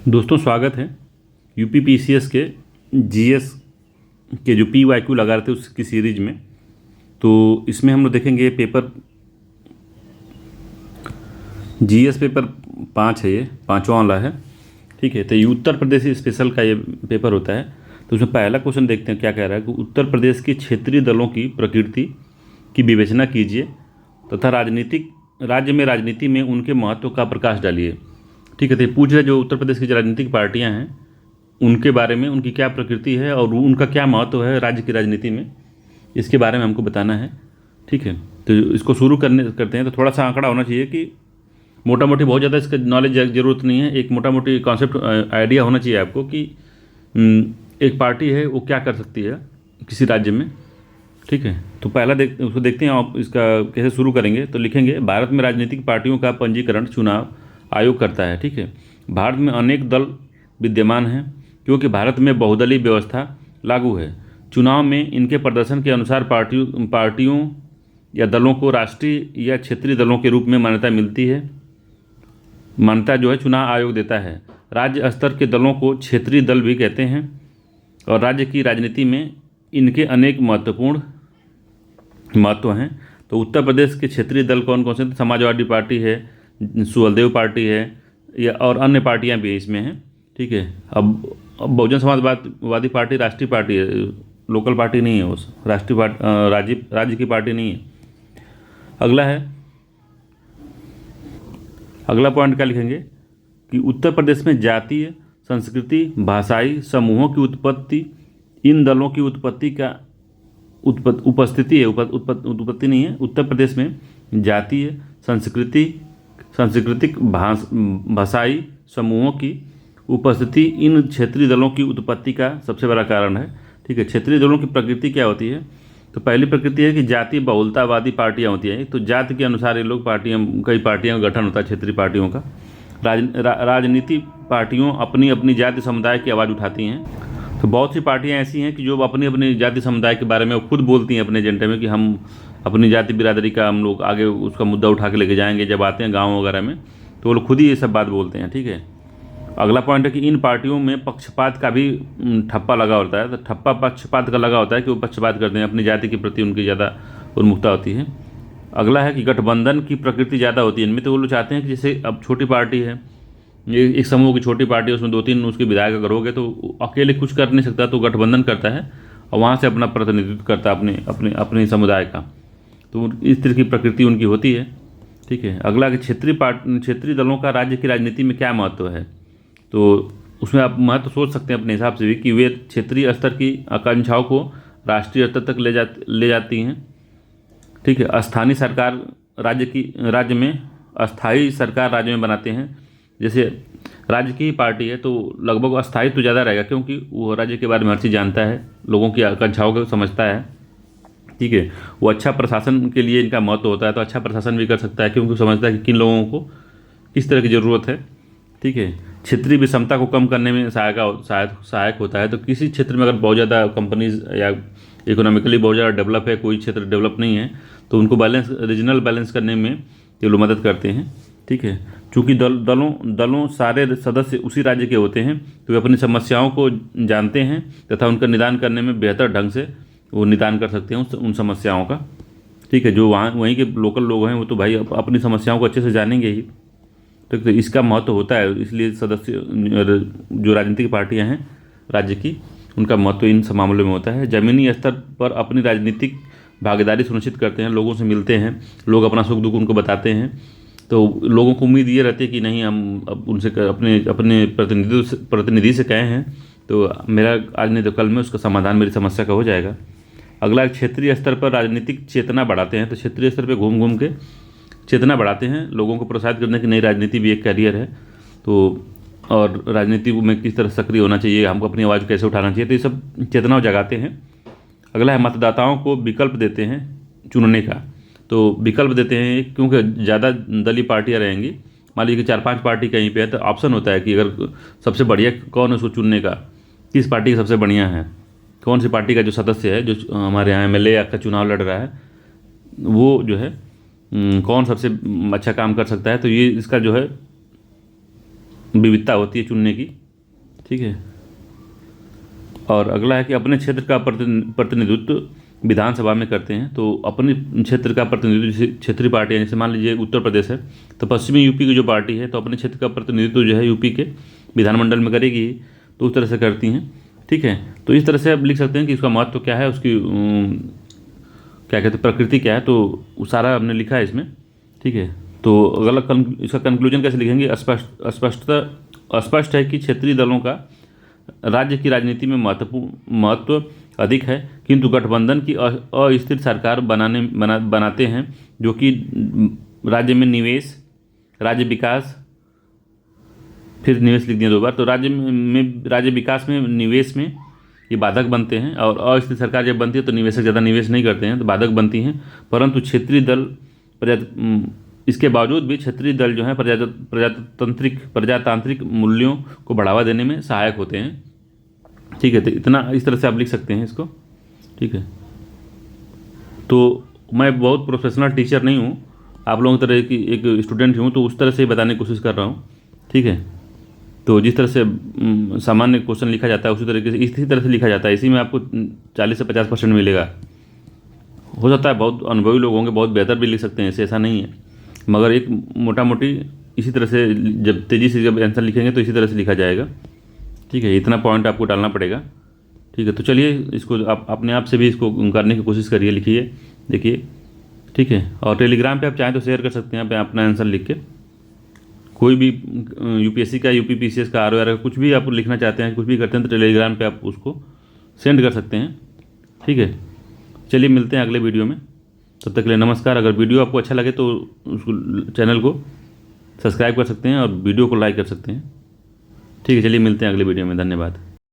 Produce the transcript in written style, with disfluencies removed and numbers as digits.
दोस्तों स्वागत है। यूपी पीसीएस के जीएस के जो पीवाईक्यू लगा रहे थे उसकी सीरीज में। तो इसमें हम लोग देखेंगे पेपर जीएस पेपर 5 है, ये 5वां वाला है। ठीक है, तो ये उत्तर प्रदेश स्पेशल का ये पेपर होता है। तो उसमें पहला क्वेश्चन देखते हैं क्या कह रहा है कि उत्तर प्रदेश की क्षेत्रीय दलों की प्रकृति की विवेचना कीजिए तथा राज्य में राजनीति में उनके महत्व का प्रकाश डालिए। ठीक है, तो ये पूछ रहे जो उत्तर प्रदेश की जो राजनीतिक पार्टियां हैं उनके बारे में, उनकी क्या प्रकृति है और उनका क्या महत्व है राज्य की राजनीति में, इसके बारे में हमको बताना है। ठीक है, तो इसको शुरू करते हैं। तो थोड़ा सा आंकड़ा होना चाहिए कि मोटा मोटी बहुत ज़्यादा इसका नॉलेज ज़रूरत नहीं है, एक मोटा मोटी कॉन्सेप्ट आइडिया होना चाहिए आपको कि एक पार्टी है वो क्या कर सकती है किसी राज्य में। ठीक है, तो पहला उसको देखते हैं। आप इसका कैसे शुरू करेंगे तो लिखेंगे भारत में राजनीतिक पार्टियों का पंजीकरण चुनाव आयोग करता है। ठीक है, भारत में अनेक दल विद्यमान हैं क्योंकि भारत में बहुदलीय व्यवस्था लागू है। चुनाव में इनके प्रदर्शन के अनुसार पार्टियों या दलों को राष्ट्रीय या क्षेत्रीय दलों के रूप में मान्यता मिलती है। मान्यता जो है चुनाव आयोग देता है। राज्य स्तर के दलों को क्षेत्रीय दल भी कहते हैं और राज्य की राजनीति में इनके अनेक महत्व हैं। तो उत्तर प्रदेश के क्षेत्रीय दल कौन कौन से? समाजवादी पार्टी है, सुहलदेव पार्टी है, या और अन्य पार्टियां भी इसमें हैं। ठीक है, अब बहुजन समाजवादी पार्टी राष्ट्रीय पार्टी है, लोकल पार्टी नहीं है, उस राष्ट्रीय पार्टी राज्य की पार्टी नहीं है। अगला पॉइंट क्या लिखेंगे कि उत्तर प्रदेश में जातीय संस्कृति भाषाई समूहों की उत्पत्ति, इन दलों की उत्पत्ति का उपस्थिति है, उत्पत्ति नहीं है। उत्तर प्रदेश में जातीय सांस्कृतिक भाषाई समूहों की उपस्थिति इन क्षेत्रीय दलों की उत्पत्ति का सबसे बड़ा कारण है। ठीक है, क्षेत्रीय दलों की प्रकृति क्या होती है? तो पहली प्रकृति है कि जातीय बहुलतावादी पार्टियां होती हैं। तो जाति के अनुसार ये लोग कई पार्टियों का गठन होता है क्षेत्रीय पार्टियों का। राजनीति पार्टियों अपनी अपनी जाति समुदाय की आवाज़ उठाती हैं। तो बहुत सी पार्टियां ऐसी हैं कि जो अपनी अपनी जाति समुदाय के बारे में खुद बोलती हैं अपने एजेंडे में कि हम अपनी जाति बिरादरी का हम लोग आगे उसका मुद्दा उठा के लेके जाएंगे। जब आते हैं गाँव वगैरह में तो वो लोग खुद ही ये सब बात बोलते हैं। ठीक है, अगला पॉइंट है कि इन पार्टियों में पक्षपात का भी ठप्पा लगा होता है। तो ठप्पा पक्षपात का लगा होता है कि वो पक्षपात करते हैं, अपनी जाति के प्रति उनकी ज़्यादा उन्मुखता होती है। अगला है कि गठबंधन की प्रकृति ज़्यादा होती है इनमें। तो वो लोग चाहते हैं कि जैसे अब छोटी पार्टी है, एक समूह की छोटी पार्टी है, उसमें 2-3 उसके विधायक अगर हो गए तो अकेले कुछ कर नहीं सकता, तो गठबंधन करता है और वहाँ से अपना प्रतिनिधित्व करता है अपने समुदाय का। तो इस तरह की प्रकृति उनकी होती है। ठीक है, अगला कि क्षेत्रीय दलों का राज्य की राजनीति में क्या महत्व है? तो उसमें आप महत्व सोच सकते हैं अपने हिसाब से भी कि वे क्षेत्रीय स्तर की आकांक्षाओं को राष्ट्रीय स्तर तक ले जाती हैं। ठीक है, स्थानीय सरकार राज्य में अस्थायी सरकार राज्य में बनाते हैं। जैसे राज्य की पार्टी है तो लगभग अस्थायित्व तो ज़्यादा रहेगा क्योंकि वो राज्य के बारे में हर चीज़ जानता है, लोगों की आकांक्षाओं को समझता है। ठीक है, वो अच्छा प्रशासन के लिए इनका महत्व होता है, तो अच्छा प्रशासन भी कर सकता है क्योंकि समझता है कि किन लोगों को किस तरह की ज़रूरत है। ठीक है, क्षेत्रीय विषमता को कम करने में सहायक होता है। तो किसी क्षेत्र में अगर बहुत ज़्यादा कंपनीज या इकोनॉमिकली बहुत ज़्यादा डेवलप है, कोई क्षेत्र डेवलप नहीं है, तो उनको रीजनल बैलेंस करने में ये लोग मदद करते हैं। ठीक है, चूँकि दलों सारे सदस्य उसी राज्य के होते हैं तो वे अपनी समस्याओं को जानते हैं तथा उनका निदान करने में बेहतर ढंग से वो निदान कर सकते हैं उन समस्याओं का। ठीक है, जो वहीं के लोकल लोग हैं वो तो भाई अपनी समस्याओं को अच्छे से जानेंगे ही। तो इसका महत्व होता है, इसलिए सदस्य जो राजनीतिक पार्टियां हैं राज्य की, उनका महत्व इन मामलों में होता है। ज़मीनी स्तर पर अपनी राजनीतिक भागीदारी सुनिश्चित करते हैं, लोगों से मिलते हैं, लोग अपना सुख दुख उनको बताते हैं। तो लोगों को उम्मीद ये रहती है कि नहीं, हम अब उनसे अपने प्रतिनिधि से कहे हैं तो मेरा आज नहीं तो कल में उसका समाधान मेरी समस्या का हो जाएगा। अगला क्षेत्रीय स्तर पर राजनीतिक चेतना बढ़ाते हैं। तो क्षेत्रीय स्तर पर घूम घूम के चेतना बढ़ाते हैं, लोगों को प्रोत्साहित करने की नई राजनीति भी एक कैरियर है। तो और राजनीति में किस तरह सक्रिय होना चाहिए, हमको अपनी आवाज़ कैसे उठाना चाहिए, तो ये सब चेतना जगाते हैं। अगला है मतदाताओं को विकल्प देते हैं चुनने का। तो विकल्प देते हैं क्योंकि ज़्यादा दलीय पार्टियाँ रहेंगी, मान लीजिए कि 4-5 पार्टी कहीं पे है तो ऑप्शन होता है कि अगर सबसे बढ़िया कौन है उसको चुनने का, किस पार्टी का सबसे बढ़िया है, कौन सी पार्टी का जो सदस्य है जो हमारे यहाँ MLA का चुनाव लड़ रहा है वो जो है कौन सबसे अच्छा काम कर सकता है। तो ये इसका जो है विविधता होती है चुनने की, ठीक है। और अगला है कि अपने क्षेत्र का प्रतिनिधित्व विधानसभा में करते हैं। तो अपने क्षेत्र का प्रतिनिधित्व, जैसे क्षेत्रीय पार्टी है, जैसे मान लीजिए उत्तर प्रदेश है, तो पश्चिमी यूपी की जो पार्टी है तो अपने क्षेत्र का प्रतिनिधित्व जो है यूपी के विधानमंडल में करेगी, तो उस तरह से करती हैं, ठीक है। तो इस तरह से आप लिख सकते हैं कि उसका महत्व क्या है, उसकी क्या कहते हैं प्रकृति क्या है, तो वो सारा हमने लिखा है इसमें, ठीक है। तो अगला इसका कंक्लूजन कैसे लिखेंगे, स्पष्ट है कि क्षेत्रीय दलों का राज्य की राजनीति में महत्व अधिक है, किंतु गठबंधन की अस्थिर सरकार बनाते हैं, जो कि राज्य में निवेश, राज्य विकास, फिर निवेश लिख दिया 2 बार, तो राज्य विकास में निवेश में ये बाधक बनते हैं। और अस्थिर सरकार जब बनती है तो निवेशक ज़्यादा निवेश नहीं करते हैं, तो बाधक बनती हैं। परंतु क्षेत्रीय दल इसके बावजूद भी क्षेत्रीय दल जो है प्रजातांत्रिक मूल्यों को बढ़ावा देने में सहायक होते हैं, ठीक है। तो इतना इस तरह से आप लिख सकते हैं इसको, ठीक है। तो मैं बहुत प्रोफेशनल टीचर नहीं हूँ, आप लोगों की तरह की एक स्टूडेंट हूँ, तो उस तरह से बताने की कोशिश कर रहा हूँ, ठीक है। तो जिस तरह से सामान्य क्वेश्चन लिखा जाता है उसी तरीके से इसी तरह से लिखा जाता है, इसी में आपको 40 से 50% मिलेगा। हो सकता है बहुत अनुभवी लोग होंगे, बहुत बेहतर भी लिख सकते हैं, ऐसा नहीं है, मगर एक मोटा मोटी इसी तरह से जब तेज़ी से जब आंसर लिखेंगे तो इसी तरह से लिखा जाएगा, ठीक है। इतना पॉइंट आपको डालना पड़ेगा, ठीक है। तो चलिए इसको आप अपने आप से भी इसको करने की कोशिश करिए, लिखिए, देखिए, ठीक है। और टेलीग्राम पे आप चाहें तो शेयर कर सकते हैं अपना आंसर लिख के, कोई भी यूपीएससी का, यूपीपीसीएस का, आरओआर का कुछ भी आप लिखना चाहते हैं, कुछ भी करते हैं, तो टेलीग्राम पे आप उसको सेंड कर सकते हैं, ठीक है। चलिए मिलते हैं अगले वीडियो में, तब तक के लिए नमस्कार। अगर वीडियो आपको अच्छा लगे तो उसको चैनल को सब्सक्राइब कर सकते हैं और वीडियो को लाइक कर सकते हैं, ठीक है। चलिए मिलते हैं अगले वीडियो में, धन्यवाद।